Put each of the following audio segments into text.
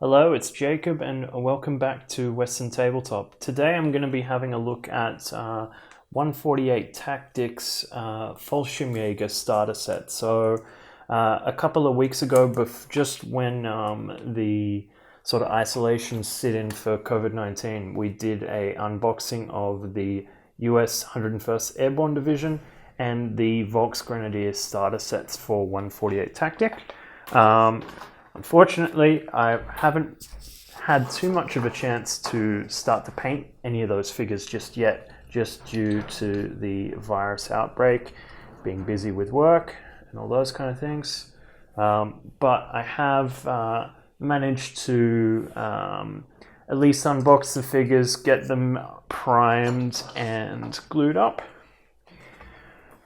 Hello, it's Jacob and welcome back to Western Tabletop. Today I'm going to be having a look at 148 Tactics Fallschirmjager Starter Set. So a couple of weeks ago, just when the sort of isolation sit in for COVID-19, we did a unboxing of the US 101st Airborne Division and the Volksgrenadier starter sets for 148 Tactic. Unfortunately, I haven't had too much of a chance to start to paint any of those figures just yet, just due to the virus outbreak, being busy with work and all those kind of things. But I have managed to at least unbox the figures, get them primed and glued up.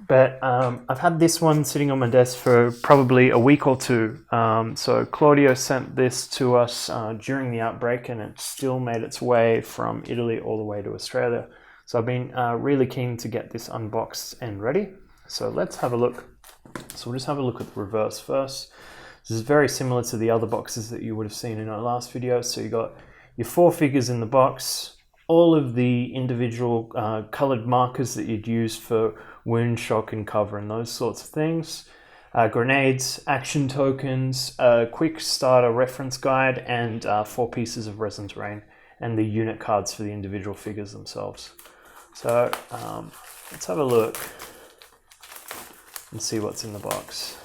But I've had this one sitting on my desk for probably a week or two. So Claudio sent this to us during the outbreak, and it still made its way from Italy all the way to Australia. So I've been really keen to get this unboxed and ready. So let's have a look. So we'll just have a look at the reverse first. This is very similar to the other boxes that you would have seen in our last video. So you got your 4 figures in the box, all of the individual colored markers that you'd use for wound, shock, and cover, and those sorts of things. Grenades, action tokens, a quick starter reference guide, and 4 pieces of resin terrain, and the unit cards for the individual figures themselves. So let's have a look and see what's in the box.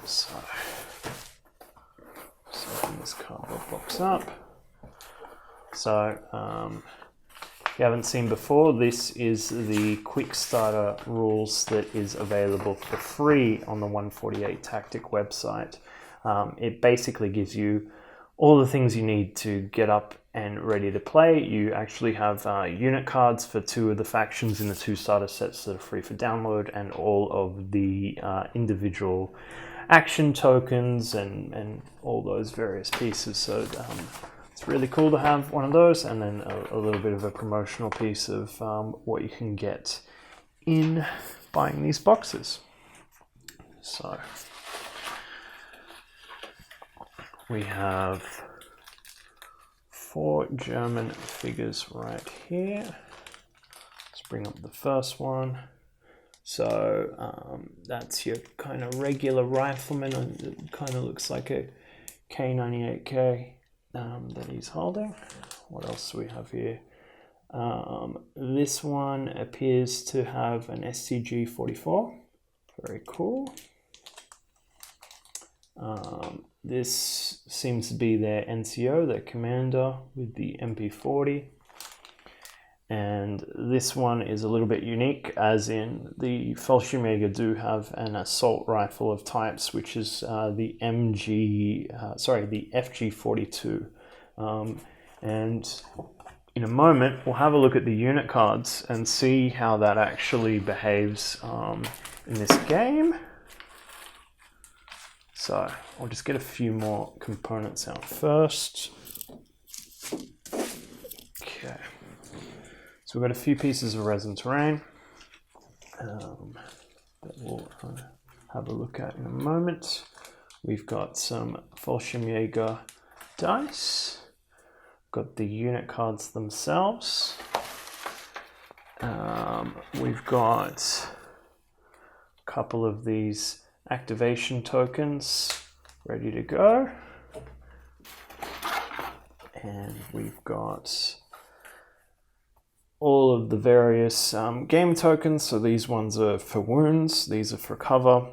So open this cardboard box up. So if you haven't seen before, this is the Quickstarter Rules that is available for free on the 148 Tactic website. It basically gives you all the things you need to get up and ready to play. You actually have unit cards for 2 of the factions in the 2 starter sets that are free for download, and all of the individual action tokens and all those various pieces. So it's really cool to have one of those, and then a little bit of a promotional piece of what you can get in buying these boxes. So we have 4 German figures right here. Let's bring up the first one. So that's your kind of regular rifleman. It kind of looks like a K98K that he's holding. What else do we have here? This one appears to have an STG-44. Very cool. This seems to be their NCO, their commander, with the MP40. And this one is a little bit unique, as in the Fallschirmjäger do have an assault rifle of types, which is the FG42. And in a moment, we'll have a look at the unit cards and see how that actually behaves in this game. So I'll just get a few more components out first. Okay. So we've got a few pieces of resin terrain that we'll have a look at in a moment. We've got some Fallschirmjäger dice. Got the unit cards themselves. We've got a couple of these activation tokens ready to go. And we've got all of the various game tokens. So these ones are for wounds, these are for cover,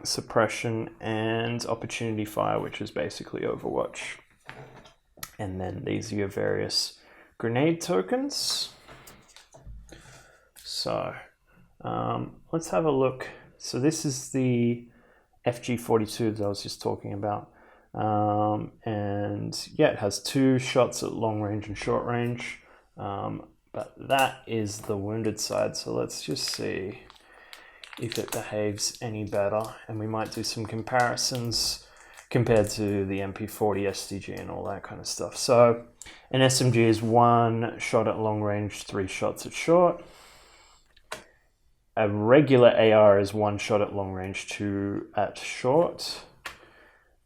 suppression, and opportunity fire, which is basically Overwatch. And then these are your various grenade tokens. So let's have a look. So this is the FG42 that I was just talking about. And yeah, it has 2 shots at long range and short range. But that is the wounded side, so let's just see if it behaves any better, and we might do some comparisons compared to the MP40 STG and all that kind of stuff. So an SMG is 1 shot at long range, 3 shots at short. a regular AR is 1 shot at long range, 2 at short.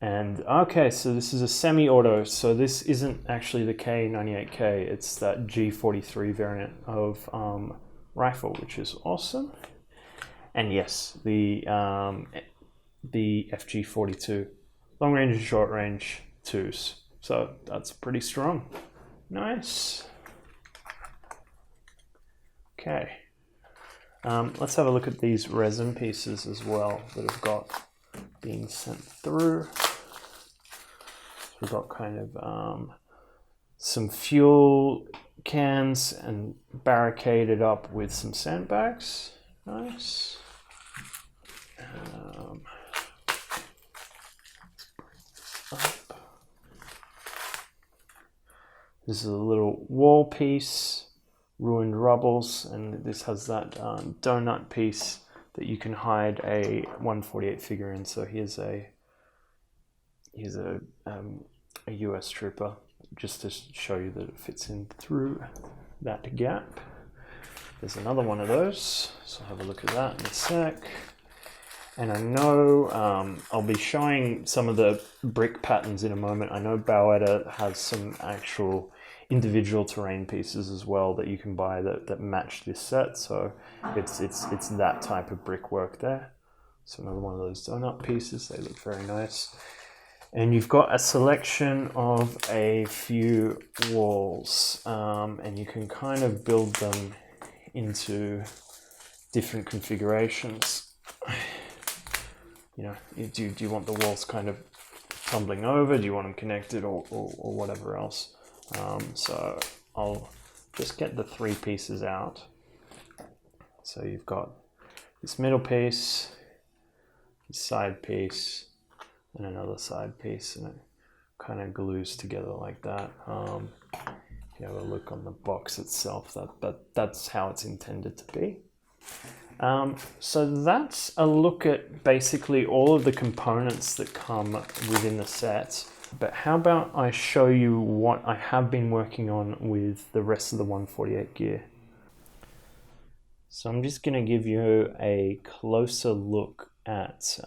And okay, so this is a semi-auto, so this isn't actually the K98K, it's that G43 variant of rifle, which is awesome. And yes, the FG42, long range and short range 2s, so that's pretty strong. Nice. Okay, let's have a look at these resin pieces as well that have got being sent through. We've got kind of some fuel cans and barricaded up with some sandbags. Nice. This is a little wall piece, ruined rubbles, and this has that donut piece that you can hide a 148 figure in. So here's a US trooper, just to show you that it fits in through that gap. There's another one of those, so I'll have a look at that in a sec. And I know I'll be showing some of the brick patterns in a moment. I know Baueda has some actual individual terrain pieces as well that you can buy that match this set. So it's that type of brickwork there. So another one of those donut pieces. They look very nice. And you've got a selection of a few walls, and you can kind of build them into different configurations. You know, do you want the walls kind of tumbling over? Do you want them connected, or whatever else? So I'll just get the 3 pieces out. So you've got this middle piece, this side piece, and another side piece, and it kind of glues together like that. If you have a look on the box itself, that's how it's intended to be. So that's a look at basically all of the components that come within the set. But how about I show you what I have been working on with the rest of the 148 gear. So I'm just going to give you a closer look at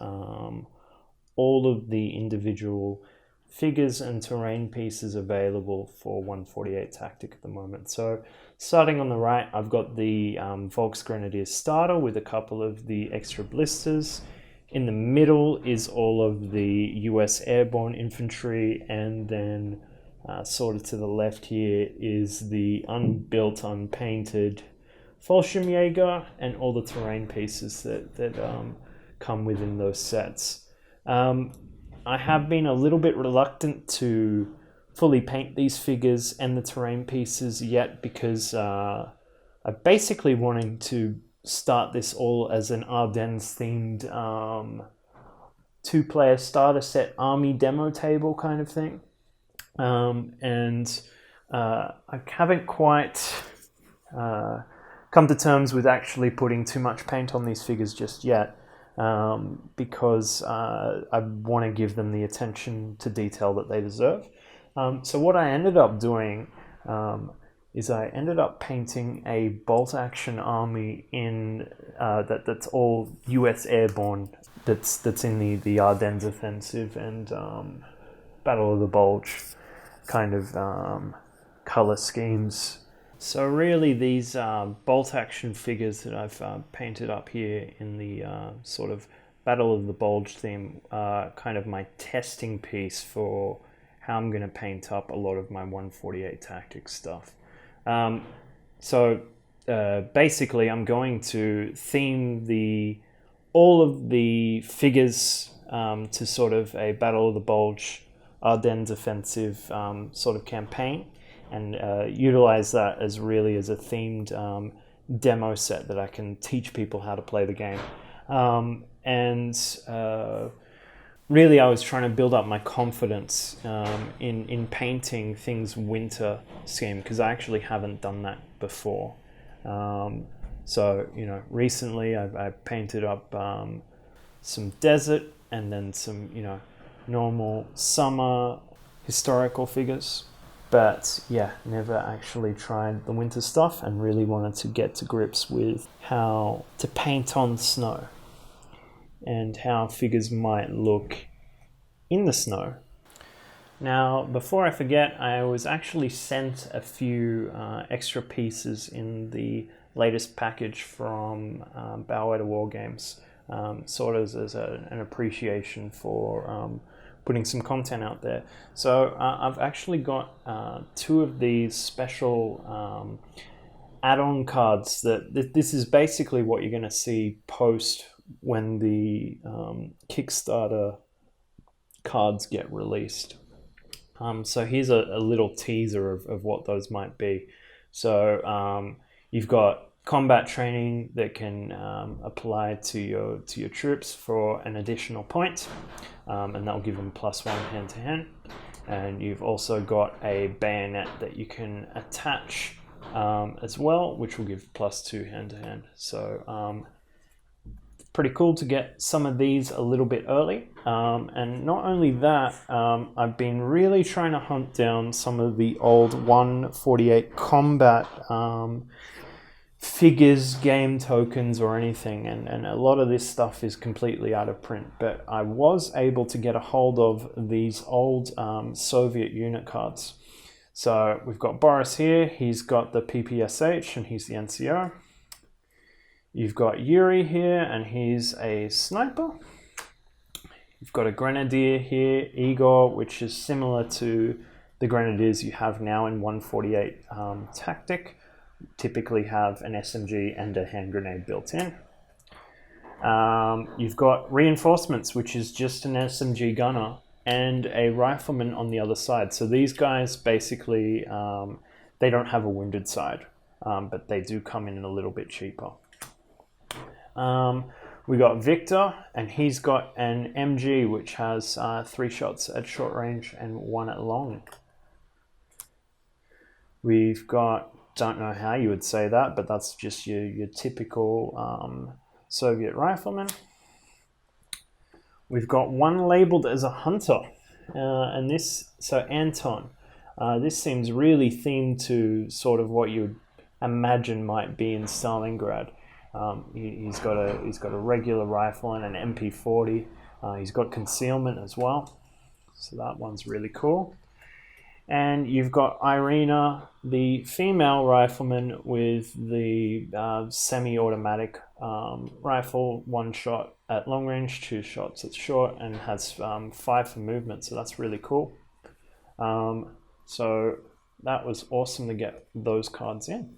all of the individual figures and terrain pieces available for 148 Tactic at the moment. So starting on the right, I've got the Volksgrenadier starter with a couple of the extra blisters. In the middle is all of the US airborne infantry, and then sort of to the left here is the unbuilt, unpainted Fallschirmjager and all the terrain pieces that come within those sets. I have been a little bit reluctant to fully paint these figures and the terrain pieces yet, because I'm basically wanting to start this all as an Ardennes themed 2-player starter set army demo table kind of thing. And I haven't quite come to terms with actually putting too much paint on these figures just yet. Because I want to give them the attention to detail that they deserve. So what I ended up doing is I ended up painting a bolt-action army in that's all US airborne. That's in the Ardennes offensive and Battle of the Bulge kind of color schemes. So really these bolt-action figures that I've painted up here in the sort of Battle of the Bulge theme are kind of my testing piece for how I'm going to paint up a lot of my 148 Tactics stuff. So basically I'm going to theme all of the figures to sort of a Battle of the Bulge Ardennes offensive sort of campaign, and utilize that as really as a themed demo set that I can teach people how to play the game. Really I was trying to build up my confidence in painting things winter scheme, because I actually haven't done that before. So, you know, recently I painted up some desert and then some, you know, normal summer historical figures. But yeah, never actually tried the winter stuff and really wanted to get to grips with how to paint on snow and how figures might look in the snow. Now, before I forget, I was actually sent a few extra pieces in the latest package from Baueda Wargames, sort of as an appreciation for putting some content out there. So I've actually got 2 of these special add-on cards that this is basically what you're going to see post when the Kickstarter cards get released. So here's a little teaser of what those might be. So you've got combat training that can apply to your troops for an additional point, and that'll give them +1 hand-to-hand. And you've also got a bayonet that you can attach as well, which will give +2 hand-to-hand. So pretty cool to get some of these a little bit early. And not only that, I've been really trying to hunt down some of the old 148 combat figures, game tokens, or anything, and a lot of this stuff is completely out of print, but I was able to get a hold of these old Soviet unit cards. So we've got Boris here, he's got the PPSH and he's the NCO. You've got Yuri here and he's a sniper. You've got a grenadier here, Igor, which is similar to the grenadiers you have now in 148 tactic. Typically have an SMG and a hand grenade built in. You've got reinforcements, which is just an SMG gunner and a rifleman on the other side. So these guys basically, they don't have a wounded side, but they do come in a little bit cheaper. We got Victor, and he's got an MG, which has 3 shots at short range and 1 at long. We've got, don't know how you would say that, but that's just your typical Soviet rifleman. We've got one labeled as a hunter, and this, so Anton. This seems really themed to sort of what you'd imagine might be in Stalingrad. He's got a regular rifle and an MP40. He's got concealment as well, so that one's really cool. And you've got Irina, the female rifleman with the semi-automatic rifle, 1 shot at long range, 2 shots at short, and has 5 for movement, so that's really cool. So that was awesome to get those cards in.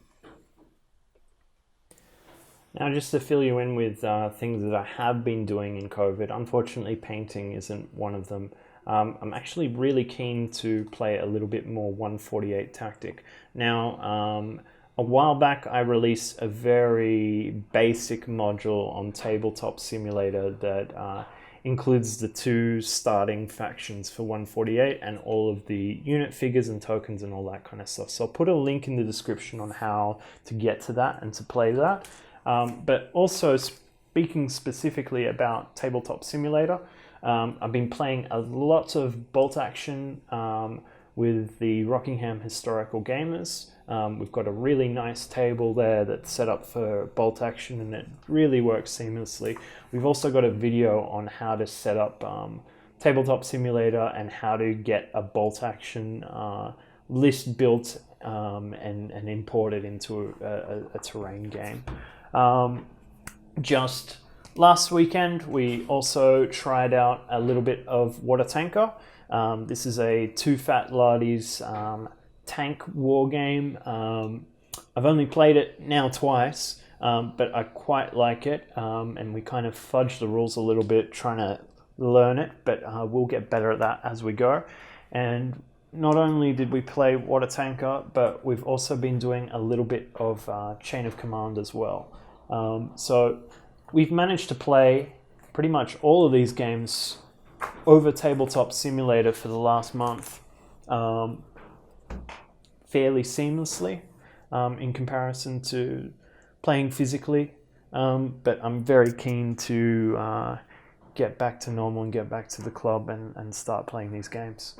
Now, just to fill you in with things that I have been doing in COVID, unfortunately painting isn't one of them. I'm actually really keen to play a little bit more 148 tactic. Now, a while back I released a very basic module on Tabletop Simulator that includes the 2 starting factions for 148 and all of the unit figures and tokens and all that kind of stuff. So I'll put a link in the description on how to get to that and to play that. But also speaking specifically about Tabletop Simulator, I've been playing a lot of bolt action with the Rockingham historical gamers. We've got a really nice table there that's set up for bolt action and it really works seamlessly. We've also got a video on how to set up Tabletop Simulator and how to get a bolt action list built and imported into a terrain game. Just last weekend, we also tried out a little bit of Water Tanker. This is a Two Fat Lardies tank war game. I've only played it now twice, but I quite like it, and we kind of fudged the rules a little bit trying to learn it, but we'll get better at that as we go. And not only did we play Water Tanker, but we've also been doing a little bit of Chain of Command as well. So we've managed to play pretty much all of these games over Tabletop Simulator for the last month fairly seamlessly in comparison to playing physically. But I'm very keen to get back to normal and get back to the club and start playing these games.